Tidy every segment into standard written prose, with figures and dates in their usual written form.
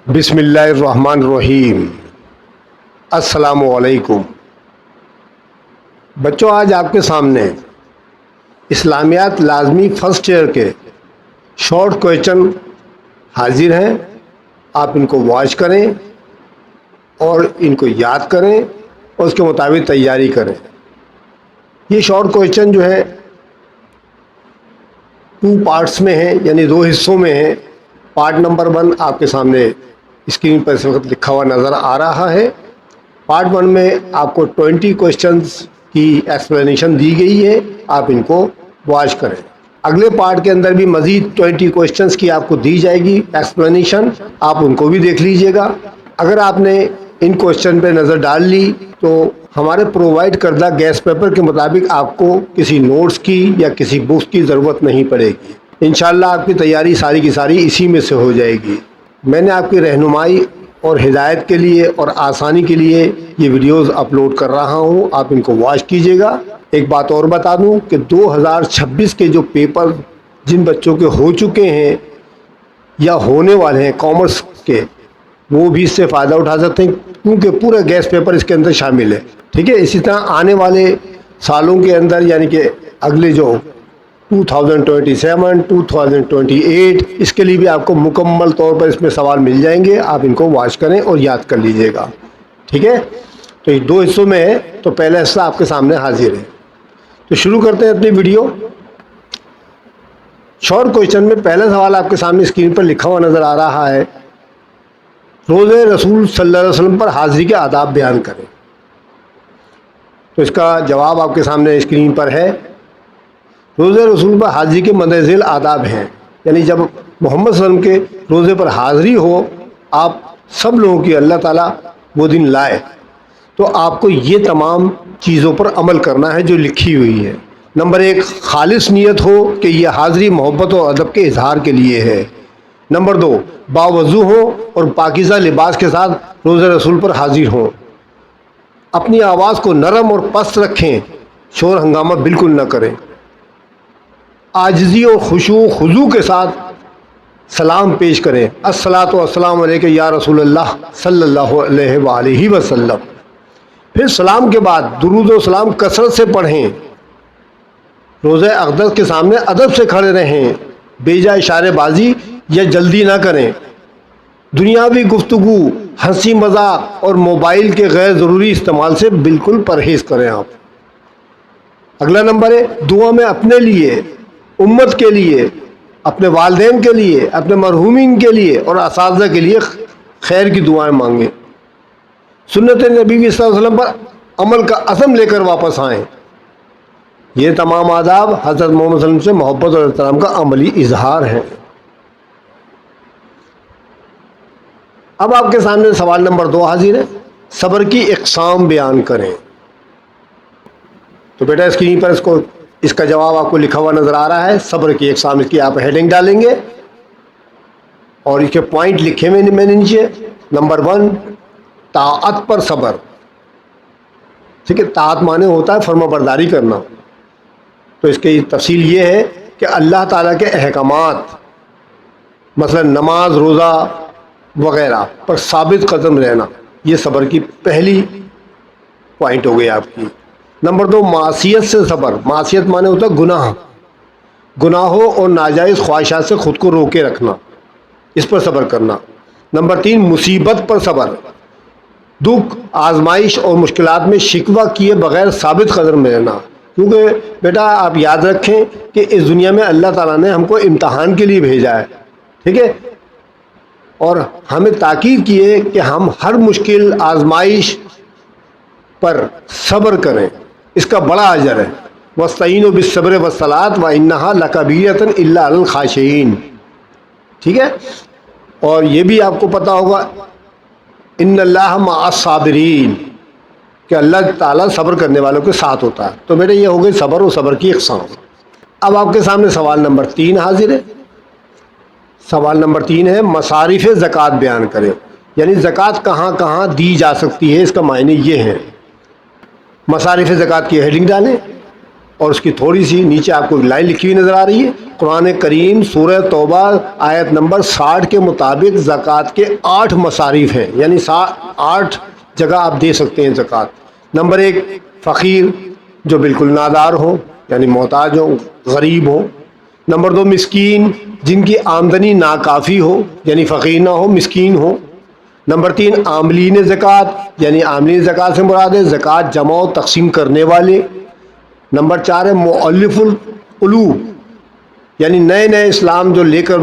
بسم اللہ الرحمن الرحیم۔ السلام علیکم بچوں، آج آپ کے سامنے اسلامیات لازمی فرسٹ ایئر کے شارٹ کوئسچن حاضر ہیں۔ آپ ان کو واچ کریں اور ان کو یاد کریں اور اس کے مطابق تیاری کریں۔ یہ شارٹ کوئسچن جو ہے 2 پارٹس میں ہیں، یعنی 2 حصوں میں ہیں۔ پارٹ نمبر 1 آپ کے سامنے اسکرین پر اس وقت لکھا ہوا نظر آ رہا ہے۔ پارٹ 1 میں آپ کو 20 کوئسچنز کی ایکسپلینیشن دی گئی ہے، آپ ان کو واچ کریں۔ اگلے پارٹ کے اندر بھی مزید 20 کوئسچنز کی آپ کو دی جائے گی ایکسپلینیشن، آپ ان کو بھی دیکھ لیجئے گا۔ اگر آپ نے ان کوئسچن پہ نظر ڈال لی تو ہمارے پرووائڈ کردہ گیس پیپر کے مطابق آپ کو کسی نوٹس کی یا کسی بکس کی ضرورت نہیں پڑے گی۔ انشاءاللہ آپ کی تیاری ساری کی ساری اسی میں سے ہو جائے گی۔ میں نے آپ کی رہنمائی اور ہدایت کے لیے اور آسانی کے لیے یہ ویڈیوز اپلوڈ کر رہا ہوں، آپ ان کو واچ کیجئے گا۔ ایک بات اور بتا دوں کہ 2026 کے جو پیپر جن بچوں کے ہو چکے ہیں یا ہونے والے ہیں کامرس کے، وہ بھی اس سے فائدہ اٹھا سکتے ہیں، کیونکہ پورا گیس پیپر اس کے اندر شامل ہے۔ ٹھیک ہے، اسی طرح آنے والے سالوں کے اندر، یعنی کہ اگلے جو 2027 2028 اس کے لیے بھی آپ کو مکمل طور پر اس میں سوال مل جائیں گے۔ آپ ان کو واچ کریں اور یاد کر لیجئے گا۔ ٹھیک ہے، تو یہ 2 حصوں میں ہے، تو پہلا حصہ آپ کے سامنے حاضر ہے۔ تو شروع کرتے ہیں اپنی ویڈیو۔ شارٹ کوئسچن میں پہلا سوال آپ کے سامنے اسکرین پر لکھا ہوا نظر آ رہا ہے، روزہ رسول صلی اللہ علیہ وسلم پر حاضری کے آداب بیان کریں۔ تو اس کا جواب آپ کے سامنے اسکرین پر ہے۔ روزہ رسول پر حاضری کے مندرجہ ذیل آداب ہیں، یعنی جب محمد صلی اللہ علیہ وسلم کے روزے پر حاضری ہو، آپ سب لوگوں کی اللہ تعالیٰ وہ دن لائے، تو آپ کو یہ تمام چیزوں پر عمل کرنا ہے جو لکھی ہوئی ہے۔ نمبر 1، خالص نیت ہو کہ یہ حاضری محبت و ادب کے اظہار کے لیے ہے۔ نمبر 2، باوضو ہو اور پاکیزہ لباس کے ساتھ روزہ رسول پر حاضر ہوں۔ اپنی آواز کو نرم اور پست رکھیں، شور ہنگامہ بالکل نہ کریں۔ عاجزی اور خشوع و خضوع کے ساتھ سلام پیش کریں، الصلاۃ والسلام علیک یا رسول اللہ صلی اللہ علیہ وآلہ وسلم۔ پھر سلام کے بعد درود و سلام کثرت سے پڑھیں۔ روزہ اقدس کے سامنے ادب سے کھڑے رہیں، بے جا اشارے بازی یا جلدی نہ کریں۔ دنیاوی گفتگو، ہنسی مذاق اور موبائل کے غیر ضروری استعمال سے بالکل پرہیز کریں آپ۔ اگلا نمبر ہے، دعا میں اپنے لیے، امت کے لیے، اپنے والدین کے لیے، اپنے مرحومین کے لیے اور اساتذہ کے لیے خیر کی دعائیں مانگیں۔ سنت نبی صلی اللہ علیہ وسلم پر عمل کا عزم لے کر واپس آئیں۔ یہ تمام آداب حضرت محمد صلی اللہ علیہ وسلم سے محبت اور احترام کا عملی اظہار ہے۔ اب آپ کے سامنے سوال نمبر 2 حاضر ہے، صبر کی اقسام بیان کریں۔ تو بیٹا اسکرین پر اس کا جواب آپ کو لکھا ہوا نظر آ رہا ہے۔ صبر کی اقسام، اس کی آپ ہیڈنگ ڈالیں گے اور اس کے پوائنٹ لکھے ہوئے میں نے نیچے۔ نمبر 1، طاعت پر صبر۔ ٹھیک ہے، طاعت معنی ہوتا ہے فرما برداری کرنا۔ تو اس کی تفصیل یہ ہے کہ اللہ تعالیٰ کے احکامات، مثلا نماز، روزہ وغیرہ پر ثابت قدم رہنا، یہ صبر کی پہلی پوائنٹ ہو گئی آپ کی۔ نمبر 2، معصیت سے صبر۔ معصیت معنی ہوتا ہے گناہ، گناہوں اور ناجائز خواہشات سے خود کو روکے رکھنا، اس پر صبر کرنا۔ نمبر 3، مصیبت پر صبر۔ دکھ، آزمائش اور مشکلات میں شکوہ کیے بغیر ثابت قدم میں رہنا، کیونکہ بیٹا آپ یاد رکھیں کہ اس دنیا میں اللہ تعالیٰ نے ہم کو امتحان کے لیے بھیجا ہے۔ ٹھیک ہے، اور ہمیں تاکید کی ہے کہ ہم ہر مشکل آزمائش پر صبر کریں، اس کا بڑا اجر ہے۔ وَاسْتَعِینُوا بِالصَّبْرِ وَالصَّلَاةِ وَإِنَّهَا لَكَبِیرَةٌ إِلَّا عَلَى الْخَاشِعِینَ۔ ٹھیک ہے، اور یہ بھی آپ کو پتا ہوگا، ان اللہ مع الصابرین، کہ اللہ تعالیٰ صبر کرنے والوں کے ساتھ ہوتا ہے۔ تو بیٹے یہ ہو گئی صبر و صبر کی اقسام۔ اب آپ کے سامنے سوال نمبر 3 حاضر ہے۔ سوال نمبر 3 ہے، مصارف زکوٰۃ بیان کریں، یعنی زکوٰۃ کہاں کہاں دی جا سکتی ہے، اس کا معنی یہ ہے۔ مصارف زکوٰۃ کی ہیڈنگ ڈالیں۔ اور اس کی تھوڑی سی نیچے آپ کو لائن لکھی ہوئی نظر آ رہی ہے، قرآن کریم سورہ توبہ آیت نمبر 60 کے مطابق زکوٰۃ کے 8 مصارف ہیں، یعنی 8 جگہ آپ دے سکتے ہیں زکوٰۃ۔ نمبر 1 فقیر جو بالکل نادار ہو، یعنی محتاج ہو، غریب ہو۔ نمبر 2 مسکین جن کی آمدنی ناکافی ہو، یعنی فقیر نہ ہو، مسکین ہو۔ نمبر 3 عاملین زکوٰۃ، یعنی عاملین زکوٰۃ سے مراد ہے زکوٰۃ جمع و تقسیم کرنے والے۔ نمبر 4 ہے مؤلف القلوب، یعنی نئے نئے اسلام جو لے کر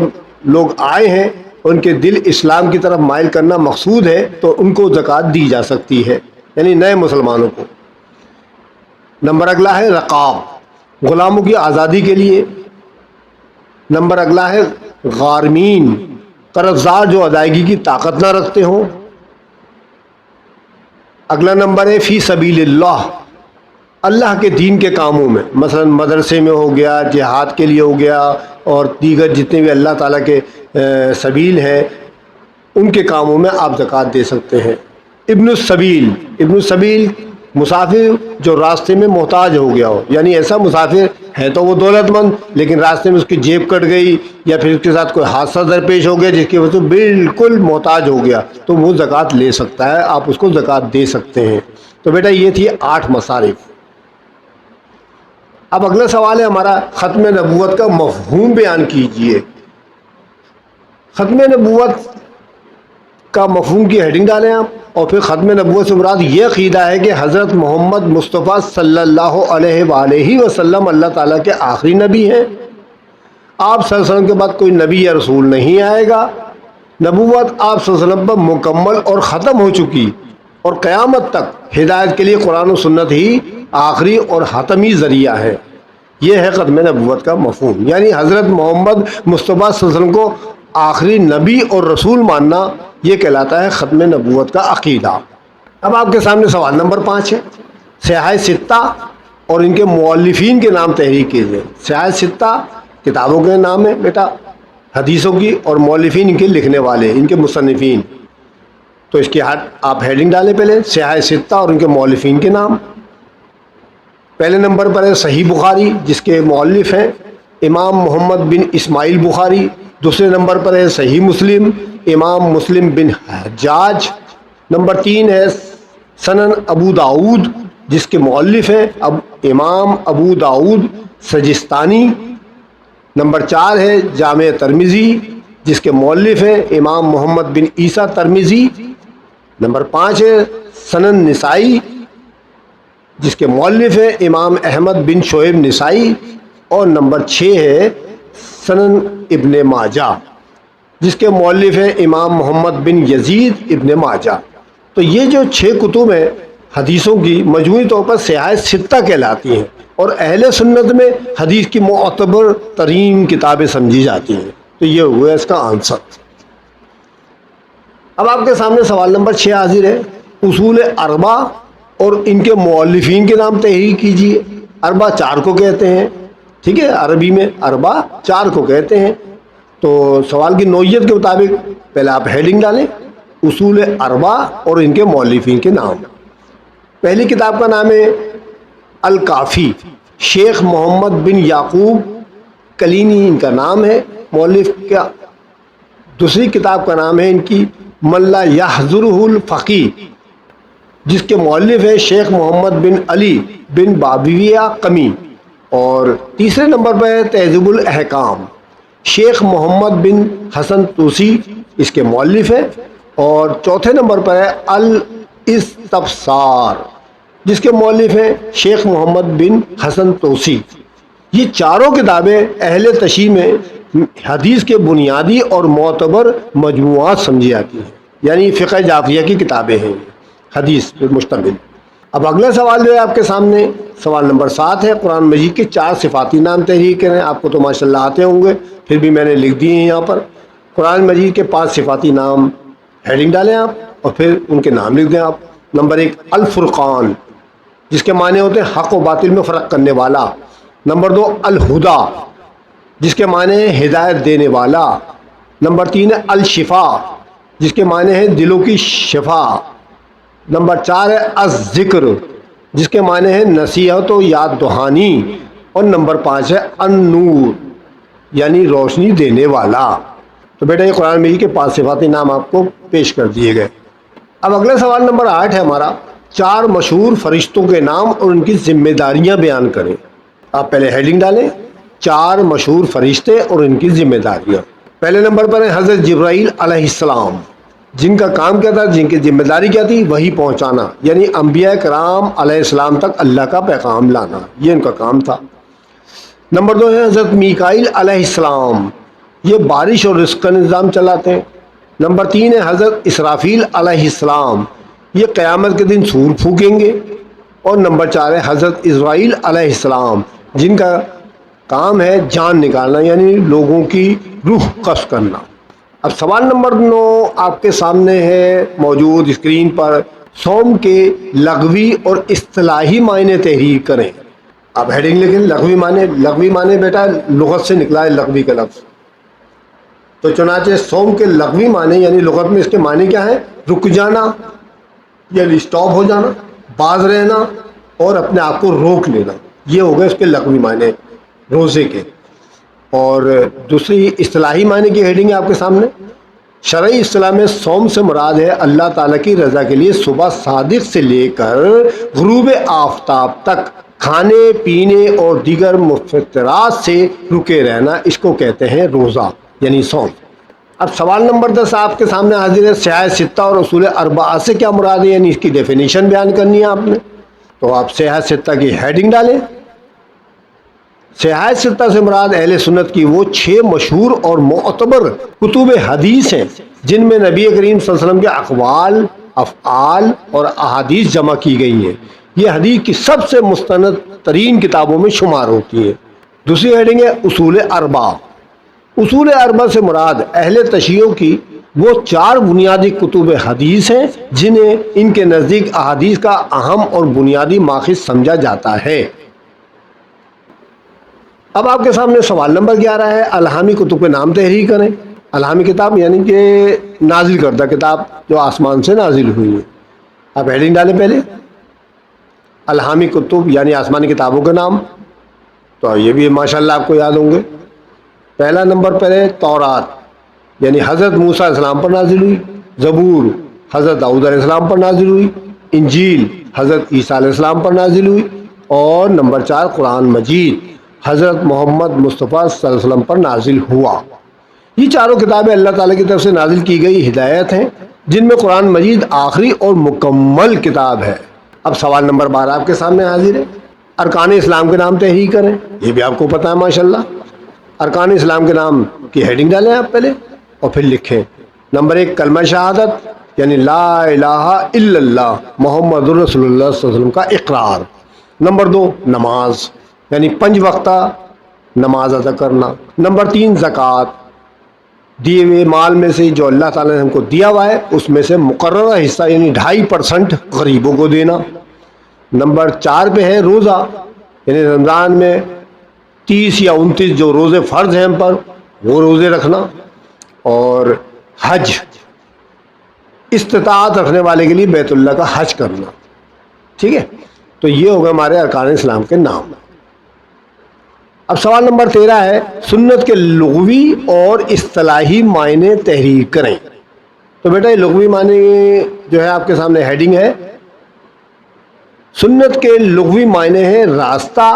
لوگ آئے ہیں، ان کے دل اسلام کی طرف مائل کرنا مقصود ہے تو ان کو زکوٰۃ دی جا سکتی ہے، یعنی نئے مسلمانوں کو۔ نمبر اگلا ہے رقاب، غلاموں کی آزادی کے لیے۔ نمبر اگلا ہے غارمین، قرض دار جو ادائیگی کی طاقت نہ رکھتے ہوں۔ اگلا نمبر ہے فی سبیل اللہ، اللہ کے دین کے کاموں میں، مثلا مدرسے میں ہو گیا، جہاد کے لیے ہو گیا، اور دیگر جتنے بھی اللہ تعالیٰ کے سبیل ہیں ان کے کاموں میں آپ زکوٰۃ دے سکتے ہیں۔ ابن السبیل، ابن السبیل مسافر جو راستے میں محتاج ہو گیا ہو، یعنی ایسا مسافر ہے تو وہ دولت مند لیکن راستے میں اس کی جیب کٹ گئی یا پھر اس کے ساتھ کوئی حادثہ درپیش ہو گیا جس کی وجہ سے بالکل محتاج ہو گیا تو وہ زکوٰۃ لے سکتا ہے، آپ اس کو زکوٰۃ دے سکتے ہیں۔ تو بیٹا یہ تھی 8 مصارف۔ اب اگلا سوال ہے ہمارا، ختم نبوت کا مفہوم بیان کیجئے۔ ختم نبوت کا مفہوم کی ہیڈنگ ڈالیں آپ، اور پھر ختم نبوت سے مراد یہ عقیدہ ہے کہ حضرت محمد مصطفیٰ صلی اللہ علیہ وآلہ وسلم اللہ تعالیٰ کے آخری نبی ہیں۔ آپ صلی اللہ علیہ وسلم کے بعد کوئی نبی یا رسول نہیں آئے گا۔ نبوت آپ صلی اللہ علیہ وسلم پر مکمل اور ختم ہو چکی، اور قیامت تک ہدایت کے لیے قرآن و سنت ہی آخری اور حتمی ذریعہ ہے۔ یہ ہے ختم نبوت کا مفہوم، یعنی حضرت محمد مصطفیٰ صلی اللہ علیہ وسلم کو آخری نبی اور رسول ماننا، یہ کہلاتا ہے ختم نبوت کا عقیدہ۔ اب آپ کے سامنے سوال نمبر 5 ہے، صحاح ستہ اور ان کے مؤلفین کے نام تحریر کیجیے۔ صحاح ستہ کتابوں کے نام ہے بیٹا، حدیثوں کی، اور مؤلفین ان کے لکھنے والے، ان کے مصنفین۔ تو اس کی آپ ہیڈنگ ڈالیں پہلے، صحاح ستہ اور ان کے مؤلفین کے نام۔ پہلے نمبر پر ہے صحیح بخاری جس کے مؤلف ہیں امام محمد بن اسماعیل بخاری۔ دوسرے نمبر پر ہے صحیح مسلم، امام مسلم بن حجاج۔ نمبر 3 ہے سنن ابو داؤد جس کے مؤلف ہیں امام ابو داؤد سجستانی۔ نمبر 4 ہے جامع ترمذی جس کے مؤلف ہیں امام محمد بن عیسیٰ ترمذی۔ نمبر 5 ہے سنن نسائی جس کے مؤلف ہیں امام احمد بن شعیب نسائی۔ اور نمبر 6 ہے سنن ابن ماجہ جس کے مؤلف ہیں امام محمد بن یزید ابن ماجہ۔ تو یہ جو 6 کتب ہیں حدیثوں کی، مجموعی طور پر صحاح ستہ کہلاتی ہیں، اور اہل سنت میں حدیث کی معتبر ترین کتابیں سمجھی جاتی ہیں۔ تو یہ ہوا اس کا آنسر۔ اب آپ کے سامنے سوال نمبر 6 حاضر ہے، اصول اربع اور ان کے مؤلفین کے نام تحریر کیجیے۔ اربع 4 کو کہتے ہیں، ٹھیک ہے، عربی میں اربع 4 کو کہتے ہیں۔ تو سوال کی نوعیت کے مطابق پہلے آپ ہیڈنگ ڈالیں، اصول اربع اور ان کے مؤلفین کے نام۔ پہلی کتاب کا نام ہے الکافی، شیخ محمد بن یعقوب کلینی ان کا نام ہے مؤلف کا۔ دوسری کتاب کا نام ہے ان کی من لا یحضرہ الفقیہ جس کے مؤلف ہے شیخ محمد بن علی بن بابیہ قمی۔ اور تیسرے نمبر پر ہے تہذیب الاحکام، شیخ محمد بن حسن توسی اس کے مؤلف ہیں۔ اور چوتھے نمبر پر ہے الاستبصار جس کے مؤلف ہیں شیخ محمد بن حسن توسی۔ یہ چاروں کتابیں اہل تشیع میں حدیث کے بنیادی اور معتبر مجموعات سمجھی جاتی ہیں، یعنی فقہ جعفریہ کی کتابیں ہیں حدیث پر مشتمل۔ اب اگلا سوال جو ہے آپ کے سامنے، سوال نمبر 7 ہے، قرآن مجید کے 4 صفاتی نام تحریر کریں۔ آپ کو تو ماشاءاللہ آتے ہوں گے، پھر بھی میں نے لکھ دیے ہیں یہاں پر۔ قرآن مجید کے 5 صفاتی نام ہیڈنگ ڈالیں آپ، اور پھر ان کے نام لکھ دیں آپ۔ نمبر 1 الفرقان جس کے معنی ہوتے ہیں حق و باطل میں فرق کرنے والا۔ نمبر 2 الہدا جس کے معنی ہیں ہدایت دینے والا۔ نمبر 3 ہے الشفا جس کے معنی ہیں دلوں کی شفا۔ نمبر 4 ہے الذکر جس کے معنی ہیں نصیحت و یاد دہانی۔ اور نمبر 5 ہے النور یعنی روشنی دینے والا۔ تو بیٹا یہ قرآن مجید کے 5 صفاتی نام آپ کو پیش کر دیے گئے۔ اب اگلا سوال نمبر 8 ہے ہمارا، 4 مشہور فرشتوں کے نام اور ان کی ذمہ داریاں بیان کریں۔ آپ پہلے ہیڈنگ ڈالیں، 4 مشہور فرشتے اور ان کی ذمہ داریاں۔ پہلے نمبر پر ہے حضرت جبرائیل علیہ السلام، جن کا کام کیا تھا، جن کی ذمہ داری کیا تھی، وہی پہنچانا، یعنی انبیاء کرام علیہ السلام تک اللہ کا پیغام لانا، یہ ان کا کام تھا۔ نمبر 2 ہے حضرت میکائیل علیہ السلام، یہ بارش اور رزق کا نظام چلاتے ہیں۔ نمبر 3 ہے حضرت اسرافیل علیہ السلام، یہ قیامت کے دن سور پھونکیں گے۔ اور نمبر 4 ہے حضرت اسرائیل علیہ السلام، جن کا کام ہے جان نکالنا، یعنی لوگوں کی روح قبض کرنا۔ اب سوال نمبر 9 آپ کے سامنے ہے موجود اسکرین پر، صوم کے لغوی اور اصطلاحی معنی تحریر کریں۔ آپ ہیڈنگ لکھیں لغوی معنی بیٹا لغت سے نکلا ہے لغوی کا لفظ، تو چنانچہ صوم کے لغوی معنی یعنی لغت میں اس کے معنی کیا ہے، رک جانا یعنی اسٹاپ ہو جانا، باز رہنا اور اپنے آپ کو روک لینا، یہ ہو گئے اس کے لغوی معنی روزے کے۔ اور دوسری اصطلاحی معنی کی ہیڈنگ ہے آپ کے سامنے، شرعی اصطلاح میں صوم سے مراد ہے اللہ تعالیٰ کی رضا کے لیے صبح صادق سے لے کر غروب آفتاب تک کھانے پینے اور دیگر مفطرات سے رکے رہنا، اس کو کہتے ہیں روزہ یعنی صوم۔ اب سوال نمبر 10 آپ کے سامنے حاضر ہے، سیاہ ستہ اور اصول اربعہ سے کیا مراد ہے، یعنی اس کی ڈیفینیشن بیان کرنی ہے آپ نے۔ تو آپ سیاہ ستہ کی ہیڈنگ ڈالیں۔ سیاہ ستہ سے مراد اہل سنت کی وہ 6 مشہور اور معتبر کتب حدیث ہیں جن میں نبی کریم صلی اللہ علیہ وسلم کے اقوال، افعال اور احادیث جمع کی گئی ہیں۔ یہ حدیث کی سب سے مستند ترین کتابوں میں شمار ہوتی ہے۔ دوسری ہیڈنگ ہے اصول اربعہ۔ اصول اربعہ سے مراد اہل تشیع کی وہ 4 بنیادی کتب حدیث ہیں جنہیں ان کے نزدیک احادیث کا اہم اور بنیادی ماخذ سمجھا جاتا ہے۔ اب آپ کے سامنے سوال نمبر 11 ہے، الہامی کتب کے نام تحریر کریں۔ الہامی کتاب یعنی کہ نازل کردہ کتاب جو آسمان سے نازل ہوئی ہے۔ آپ ہیڈنگ ڈالیں پہلے، الہامی کتب یعنی آسمانی کتابوں کے نام، تو یہ بھی ماشاءاللہ آپ کو یاد ہوں گے۔ پہلا نمبر پر ہے تورات، یعنی حضرت موسیٰ علیہ السلام پر نازل ہوئی۔ زبور حضرت داؤد علیہ السلام پر نازل ہوئی۔ انجیل حضرت عیسیٰ علیہ السلام پر نازل ہوئی۔ اور نمبر 4 قرآن مجید حضرت محمد مصطفیٰ صلی اللہ علیہ وسلم پر نازل ہوا۔ یہ چاروں کتابیں اللہ تعالیٰ کی طرف سے نازل کی گئی ہدایت ہیں، جن میں قرآن مجید آخری اور مکمل کتاب ہے۔ اب سوال نمبر 12 آپ کے سامنے حاضر ہے، ارکان اسلام کے نام تحریر کریں۔ یہ بھی آپ کو پتہ ہے ماشاءاللہ۔ ارکان اسلام کے نام کی ہیڈنگ ڈالیں آپ پہلے اور پھر لکھیں۔ نمبر 1 کلمہ شہادت یعنی لا الہ الا اللہ محمد رسول اللہ صلی اللہ علیہ وسلم کا اقرار۔ نمبر 2 نماز یعنی 5 وقتہ نماز ادا کرنا۔ نمبر 3 زکوٰۃ، دیے ہوئے مال میں سے جو اللہ تعالیٰ نے ہم کو دیا ہوا ہے اس میں سے مقررہ حصہ یعنی 2.5% غریبوں کو دینا۔ نمبر 4 پہ ہے روزہ، یعنی رمضان میں 30 یا 29 جو روزے فرض ہیں ہم پر وہ روزے رکھنا۔ اور حج، استطاعت رکھنے والے کے لیے بیت اللہ کا حج کرنا۔ ٹھیک ہے، تو یہ ہوگا ہمارے ارکان اسلام کے نام۔ اب سوال نمبر 13 ہے، سنت کے لغوی اور اصطلاحی معنی تحریر کریں۔ تو بیٹا یہ لغوی معنی جو ہے آپ کے سامنے ہیڈنگ ہے، سنت کے لغوی معنی ہے راستہ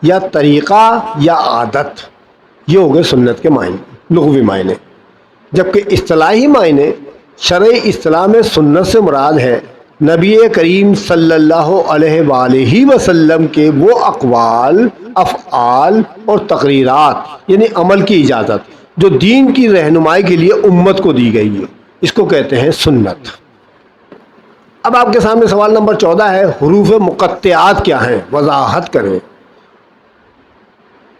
یا طریقہ یا عادت، یہ ہو گئے سنت کے معنی لغوی معنی۔ جبکہ اصطلاحی معنی شرعی اصطلاح میں سنت سے مراد ہے نبی کریم صلی اللہ علیہ وآلہ وسلم کے وہ اقوال، افعال اور تقریرات یعنی عمل کی اجازت جو دین کی رہنمائی کے لیے امت کو دی گئی ہے، اس کو کہتے ہیں سنت۔ اب آپ کے سامنے سوال نمبر 14 ہے، حروف مقطعات کیا ہیں، وضاحت کریں۔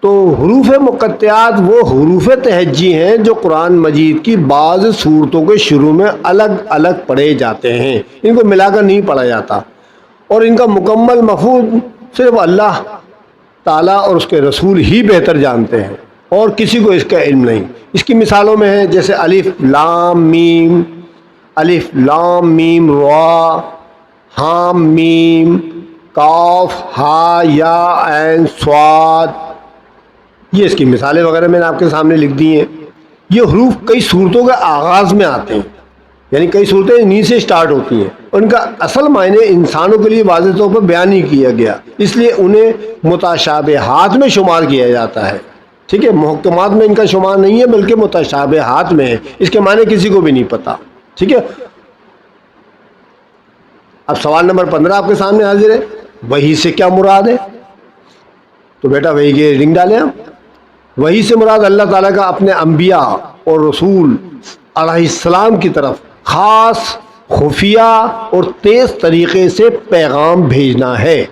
تو حروف مقطعات وہ حروف تہجی ہیں جو قرآن مجید کی بعض صورتوں کے شروع میں الگ الگ پڑھے جاتے ہیں، ان کو ملا کر نہیں پڑھا جاتا، اور ان کا مکمل مفہوم صرف اللہ تعالیٰ اور اس کے رسول ہی بہتر جانتے ہیں اور کسی کو اس کا علم نہیں۔ اس کی مثالوں میں ہے جیسے الف لام میم را، حام میم، کاف ہا یا عین صاد، یہ اس کی مثالیں وغیرہ میں نے آپ کے سامنے لکھ دی ہیں. یہ حروف کئی صورتوں کے آغاز میں آتے ہیں، یعنی کئی صورتیں انہی سے سٹارٹ ہوتی ہیں. ان کا اصل معنی انسانوں کے لیے واضح طور پر بیان نہیں کیا گیا، اس لیے انہیں متشابہات میں شمار کیا جاتا ہے. ٹھیک ہے، محکمات میں ان کا شمار نہیں ہے بلکہ متشابہات میں ہے. اس کے معنی کسی کو بھی نہیں پتا. ٹھیک ہے، اب سوال نمبر 15 آپ کے سامنے حاضر ہے. وحی سے کیا مراد ہے؟ تو بیٹا وحی کی ریڈنگ ڈالیں آپ. وحی سے مراد اللہ تعالیٰ کا اپنے انبیاء اور رسول علیہ السلام کی طرف خاص، خفیہ اور تیز طریقے سے پیغام بھیجنا ہے.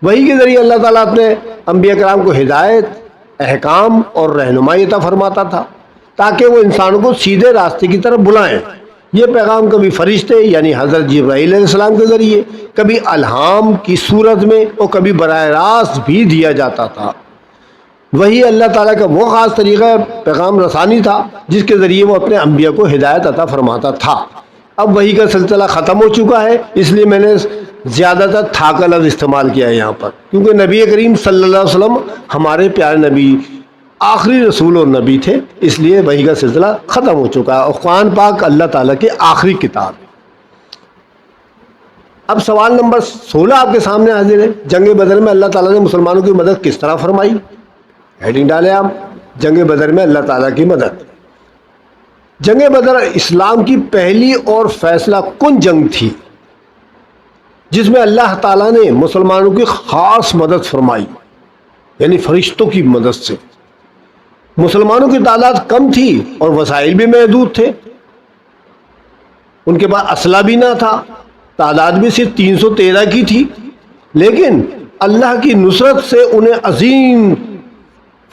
وحی کے ذریعے اللہ تعالیٰ اپنے انبیاء کرام کو ہدایت، احکام اور رہنمائی عطا فرماتا تھا تاکہ وہ انسانوں کو سیدھے راستے کی طرف بلائیں. یہ پیغام کبھی فرشتے یعنی حضرت جبرائیل علیہ السلام کے ذریعے، کبھی الہام کی صورت میں اور کبھی براہ راست بھی دیا جاتا تھا. وہی اللہ تعالیٰ کا وہ خاص طریقہ پیغام رسانی تھا جس کے ذریعے وہ اپنے انبیاء کو ہدایت عطا فرماتا تھا. اب وہی کا سلسلہ ختم ہو چکا ہے، اس لیے میں نے زیادہ تر تھا کا لفظ استعمال کیا ہے یہاں پر، کیونکہ نبی کریم صلی اللہ علیہ وسلم ہمارے پیارے نبی، آخری رسول اور نبی تھے، اس لیے وحی کا سلسلہ ختم ہو چکا ہے. اور قرآن پاک اللہ تعالیٰ کی آخری کتاب. اب سوال نمبر 16 آپ کے سامنے حاضر ہے. جنگ بدر میں اللہ تعالیٰ نے مسلمانوں کی مدد کس طرح فرمائی؟ ہیڈنگ ڈالیں آپ، جنگ بدر میں اللہ تعالیٰ کی مدد. جنگ بدر اسلام کی پہلی اور فیصلہ کن جنگ تھی جس میں اللہ تعالیٰ نے مسلمانوں کی خاص مدد فرمائی، یعنی فرشتوں کی مدد سے. مسلمانوں کی تعداد کم تھی اور وسائل بھی محدود تھے. ان کے پاس اسلحہ بھی نہ تھا، تعداد بھی صرف 313 کی تھی، لیکن اللہ کی نصرت سے انہیں عظیم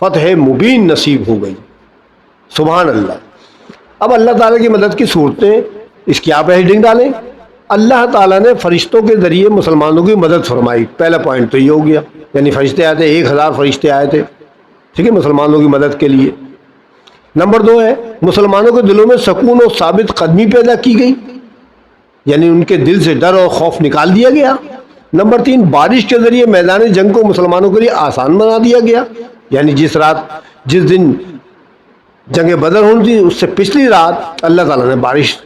فتح مبین نصیب ہو گئی. سبحان اللہ. اب اللہ تعالیٰ کی مدد کی صورتیں، اس کی آپ ہیڈنگ ڈالیں. اللہ تعالیٰ نے فرشتوں کے ذریعے مسلمانوں کی مدد فرمائی. پہلا پوائنٹ تو یہ ہو گیا، یعنی فرشتے آئے تھے، 1000 فرشتے آئے تھے، ٹھیک ہے، مسلمانوں کی مدد کے لیے. نمبر 2 ہے مسلمانوں کے دلوں میں سکون اور ثابت قدمی پیدا کی گئی، یعنی ان کے دل سے ڈر اور خوف نکال دیا گیا. نمبر 3 بارش کے ذریعے میدان جنگ کو مسلمانوں کے لیے آسان بنا دیا گیا، یعنی جس دن جنگ بدر ہونی تھی اس سے پچھلی رات اللہ تعالیٰ نے بارش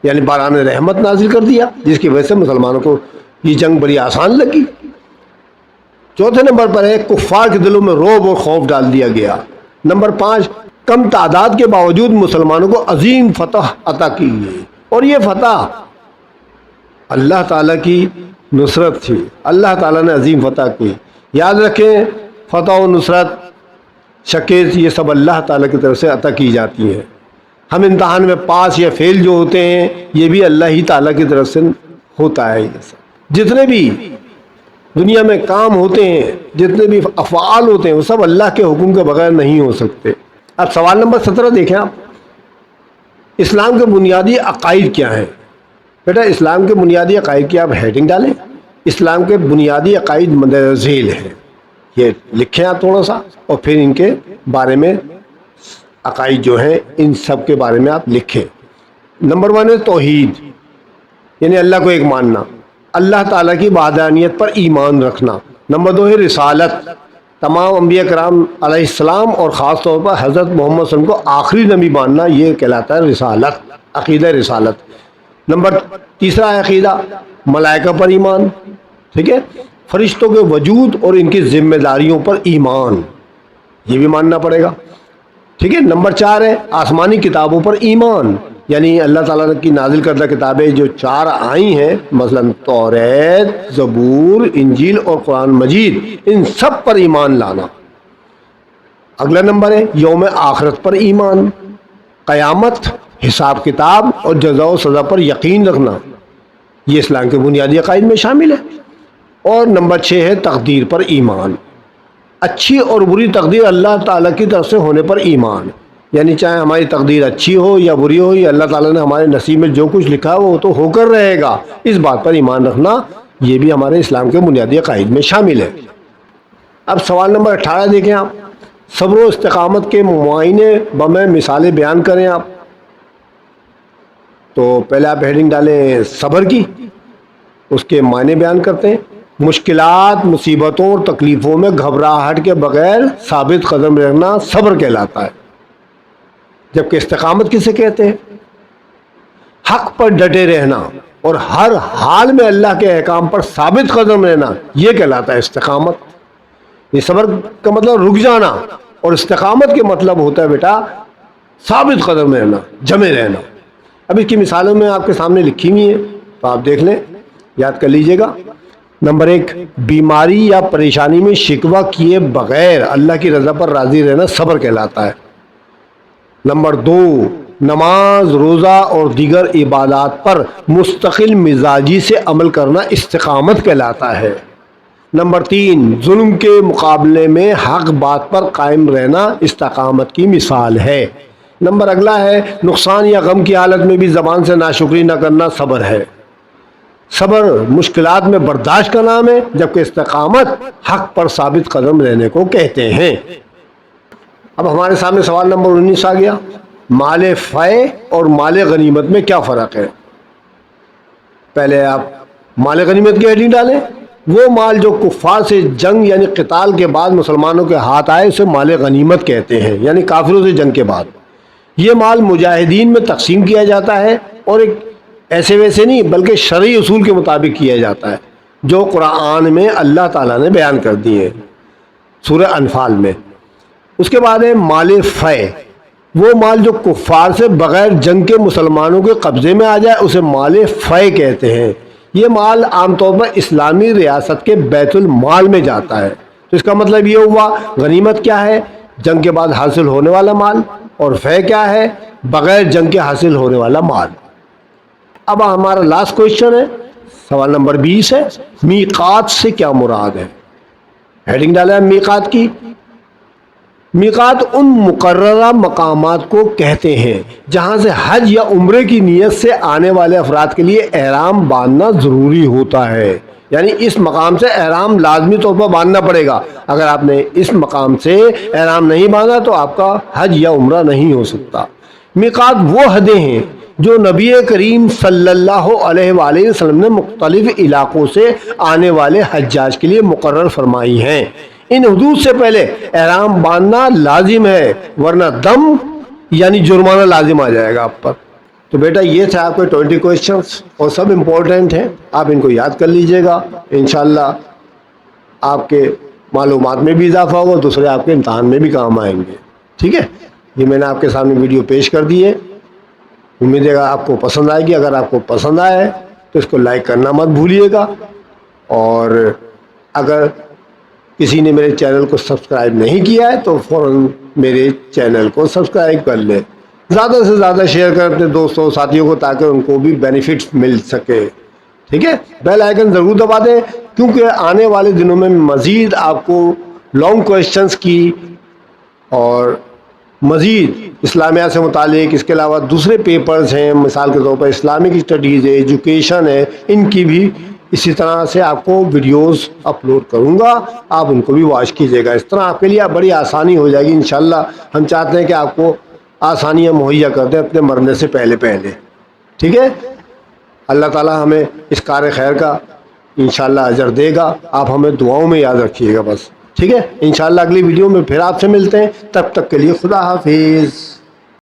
یعنی باران رحمت نازل کر دیا، جس کی وجہ سے مسلمانوں کو یہ جنگ بڑی آسان لگی. چوتھے نمبر پر ہے کفار کے دلوں میں رعب اور خوف ڈال دیا گیا. نمبر 5 کم تعداد کے باوجود مسلمانوں کو عظیم فتح عطا کی گئی، اور یہ فتح اللہ تعالیٰ کی نصرت تھی. اللہ تعالیٰ نے عظیم فتح کی. یاد رکھیں، فتح و نصرت، شکست، یہ سب اللہ تعالیٰ کی طرف سے عطا کی جاتی ہیں. ہم امتحان میں پاس یا فیل جو ہوتے ہیں یہ بھی اللہ ہی تعالیٰ کی طرف سے ہوتا ہے. جتنے بھی دنیا میں کام ہوتے ہیں، جتنے بھی افعال ہوتے ہیں، وہ سب اللہ کے حکم کے بغیر نہیں ہو سکتے. اب سوال نمبر 17 دیکھیں آپ. اسلام کے بنیادی عقائد کیا ہیں؟ بیٹا اسلام کے بنیادی عقائد کی آپ ہیڈنگ ڈالیں. اسلام کے بنیادی عقائد مندرجہ ذیل ہیں، یہ لکھیں آپ تھوڑا سا، اور پھر ان کے بارے میں عقائد جو ہیں ان سب کے بارے میں آپ لکھیں. نمبر 1 ہے توحید، یعنی اللہ کو ایک ماننا، اللہ تعالیٰ کی وحدانیت پر ایمان رکھنا. نمبر 2 ہے رسالت، تمام انبیاء کرام علیہ السلام اور خاص طور پر حضرت محمد صلی اللہ علیہ وسلم کو آخری نبی ماننا، یہ کہلاتا ہے رسالت، عقیدہ رسالت. نمبر 3 ہے عقیدہ ملائکہ پر ایمان، ٹھیک ہے، فرشتوں کے وجود اور ان کی ذمہ داریوں پر ایمان، یہ بھی ماننا پڑے گا، ٹھیک ہے. نمبر 4 ہے آسمانی کتابوں پر ایمان، یعنی اللہ تعالیٰ کی نازل کردہ کتابیں جو 4 آئی ہیں، مثلا توریت، زبور، انجیل اور قرآن مجید، ان سب پر ایمان لانا. اگلا نمبر ہے یوم آخرت پر ایمان، قیامت، حساب کتاب اور جزا و سزا پر یقین رکھنا، یہ اسلام کے بنیادی عقائد میں شامل ہے. اور نمبر 6 ہے تقدیر پر ایمان، اچھی اور بری تقدیر اللہ تعالیٰ کی طرف سے ہونے پر ایمان، یعنی چاہے ہماری تقدیر اچھی ہو یا بری ہو، یا اللہ تعالیٰ نے ہمارے نصیب میں جو کچھ لکھا ہے وہ تو ہو کر رہے گا، اس بات پر ایمان رکھنا، یہ بھی ہمارے اسلام کے بنیادی عقائد میں شامل ہے. اب سوال نمبر 18 دیکھیں آپ. صبر و استقامت کے معائنے بمیں مثالیں بیان کریں آپ. تو پہلے آپ ہیڈنگ ڈالیں صبر کی، اس کے معنی بیان کرتے ہیں. مشکلات، مصیبتوں اور تکلیفوں میں گھبراہٹ کے بغیر ثابت قدم رہنا صبر کہلاتا ہے. جبکہ استقامت کسے کہتے ہیں؟ حق پر ڈٹے رہنا اور ہر حال میں اللہ کے احکام پر ثابت قدم رہنا، یہ کہلاتا ہے استقامت. یہ صبر کا مطلب رک جانا، اور استقامت کے مطلب ہوتا ہے بیٹا ثابت قدم رہنا، جمے رہنا. اب اس کی مثالوں میں آپ کے سامنے لکھی ہوئی ہیں، تو آپ دیکھ لیں، یاد کر لیجئے گا. نمبر 1، بیماری یا پریشانی میں شکوہ کیے بغیر اللہ کی رضا پر راضی رہنا صبر کہلاتا ہے. نمبر 2، نماز، روزہ اور دیگر عبادات پر مستقل مزاجی سے عمل کرنا استقامت کہلاتا ہے. نمبر 3، ظلم کے مقابلے میں حق بات پر قائم رہنا استقامت کی مثال ہے. نمبر اگلا ہے، نقصان یا غم کی حالت میں بھی زبان سے ناشکری نہ کرنا صبر ہے. صبر مشکلات میں برداشت کا نام ہے، جبکہ استقامت حق پر ثابت قدم رہنے کو کہتے ہیں. اب ہمارے سامنے سوال نمبر 19 آ گیا، مال فے اور مال غنیمت میں کیا فرق ہے؟ پہلے آپ مال غنیمت کی ہیڈنگ ڈالیں. وہ مال جو کفار سے جنگ یعنی قتال کے بعد مسلمانوں کے ہاتھ آئے اسے مال غنیمت کہتے ہیں، یعنی کافروں سے جنگ کے بعد. یہ مال مجاہدین میں تقسیم کیا جاتا ہے، اور ایک ایسے ویسے نہیں بلکہ شرعی اصول کے مطابق کیا جاتا ہے، جو قرآن میں اللہ تعالیٰ نے بیان کر دیے ہیں سورہ انفال میں. اس کے بعد ہے مال فے، وہ مال جو کفار سے بغیر جنگ کے مسلمانوں کے قبضے میں آ جائے اسے مال فے کہتے ہیں. یہ مال عام طور پر اسلامی ریاست کے بیت المال میں جاتا ہے. تو اس کا مطلب یہ ہوا، غنیمت کیا ہے؟ جنگ کے بعد حاصل ہونے والا مال، اور فے کیا ہے؟ بغیر جنگ کے حاصل ہونے والا مال. اب ہمارا لاسٹ کوئسچن ہے، سوال نمبر 20 ہے، میقات سے کیا مراد ہے؟ ہیڈنگ ڈالا ہے میقات کی. میقات ان مقررہ مقامات کو کہتے ہیں جہاں سے حج یا عمرے کی نیت سے آنے والے افراد کے لیے احرام باندھنا ضروری ہوتا ہے. یعنی اس مقام سے احرام لازمی طور پر باندھنا پڑے گا. اگر آپ نے اس مقام سے احرام نہیں باندھا تو آپ کا حج یا عمرہ نہیں ہو سکتا. میقات وہ حدیں ہیں جو نبی کریم صلی اللہ علیہ وآلہ وسلم نے مختلف علاقوں سے آنے والے حجاج کے لیے مقرر فرمائی ہیں. ان حدود سے پہلے احرام باندھنا لازم ہے، ورنہ دم یعنی جرمانہ لازم آ جائے گا آپ پر. تو بیٹا یہ تھے آپ کے 20 کوئسچنس، اور سب امپورٹنٹ ہیں، آپ ان کو یاد کر لیجئے گا. انشاءاللہ آپ کے معلومات میں بھی اضافہ ہوگا، دوسرے آپ کے امتحان میں بھی کام آئیں گے. ٹھیک ہے، یہ میں نے آپ کے سامنے ویڈیو پیش کر دی ہے. امید ہے آپ کو پسند آئے گی. اگر آپ کو پسند آئے تو اس کو لائک کرنا مت بھولیے گا، اور اگر کسی نے میرے چینل کو سبسکرائب نہیں کیا ہے تو فوراً میرے چینل کو سبسکرائب کر لے. زیادہ سے زیادہ شیئر کریں اپنے دوستوں ساتھیوں کو، تاکہ ان کو بھی بینیفٹس مل سکے. ٹھیک ہے، بیل آئیکن ضرور دبا دیں، کیونکہ آنے والے دنوں میں مزید آپ کو لانگ کوئسچنس کی اور مزید اسلامیہ سے متعلق، اس کے علاوہ دوسرے پیپرز ہیں، مثال کے طور پر اسلامک اسٹڈیز ہے، ایجوکیشن ہے، ان کی بھی اسی طرح سے آپ کو ویڈیوز اپلوڈ کروں گا. آپ ان کو بھی واچ کیجیے گا. اس طرح آپ کے لیے بڑی آسانی ہو جائے گی انشاءاللہ. ہم چاہتے ہیں کہ آپ کو آسانیاں مہیا کر دیں اپنے مرنے سے پہلے. ٹھیک ہے، اللہ تعالیٰ ہمیں اس کار خیر کا انشاءاللہ اجر دے گا. آپ ہمیں دعاؤں میں یاد رکھیے گا بس. ٹھیک ہے، انشاءاللہ اگلی ویڈیو میں پھر آپ سے ملتے ہیں. تب تک کے لیے خدا حافظ.